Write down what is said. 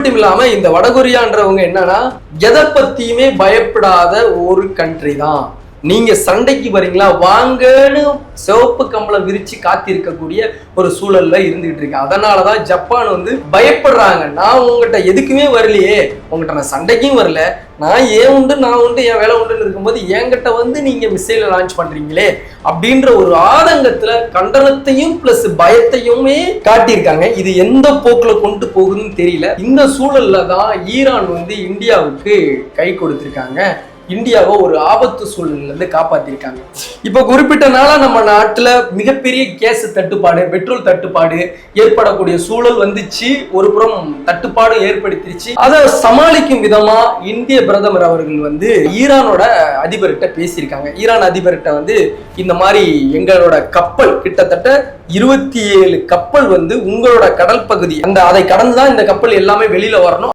மட்டும் இல்லாம இந்த வடகொரியான்றவங்க என்னன்னா எதை பத்தியுமே பயப்படாத ஒரு கண்ட்ரி தான். நீங்க சண்டைக்கு வரீங்களா வாங்கன்னு சிவப்பு கம்பளம் விரிச்சு காத்திருக்கக்கூடிய ஒரு சூழல்ல இருந்துகிட்டு இருக்கு. அதனாலதான் ஜப்பான் வந்து பயப்படுறாங்க. நான் உங்ககிட்ட எதுக்குமே வரலையே, உங்ககிட்ட நான் சண்டைக்கும் வரல, நான் ஏன் உண்டு நான் உண்டு என் வேலை உண்டுன்னு இருக்கும்போது என்கிட்ட வந்து நீங்க மிசைல லான்ச் பண்றீங்களே அப்படின்ற ஒரு ஆதங்கத்துல கண்டனத்தையும் பிளஸ் பயத்தையுமே காட்டியிருக்காங்க. இது எந்த போக்குல கொண்டு போகுதுன்னு தெரியல. இந்த சூழல்ல தான் ஈரான் வந்து இந்தியாவுக்கு கை கொடுத்திருக்காங்க. இந்தியாவை ஒரு ஆபத்து சூழல்ல இருந்து காப்பாத்திருக்காங்க. இப்ப குறிப்பிட்ட நாளா நம்ம நாட்டுல மிகப்பெரிய கேஸ் தட்டுப்பாடு, பெட்ரோல் தட்டுப்பாடு ஏற்படக்கூடிய சூழல் வந்துச்சு. ஒரு புறம் தட்டுப்பாடு ஏற்படுத்திருச்சு. அதை சமாளிக்கும் விதமா இந்திய பிரதமர் அவர்கள் வந்து ஈரானோட அதிபர்கிட்ட பேசியிருக்காங்க. ஈரான் அதிபர்கிட்ட வந்து இந்த மாதிரி எங்களோட கப்பல் கிட்டத்தட்ட 27 கப்பல் வந்து உங்களோட கடல் பகுதி அதை கடந்துதான் இந்த கப்பல் எல்லாமே வெளியில வரணும்.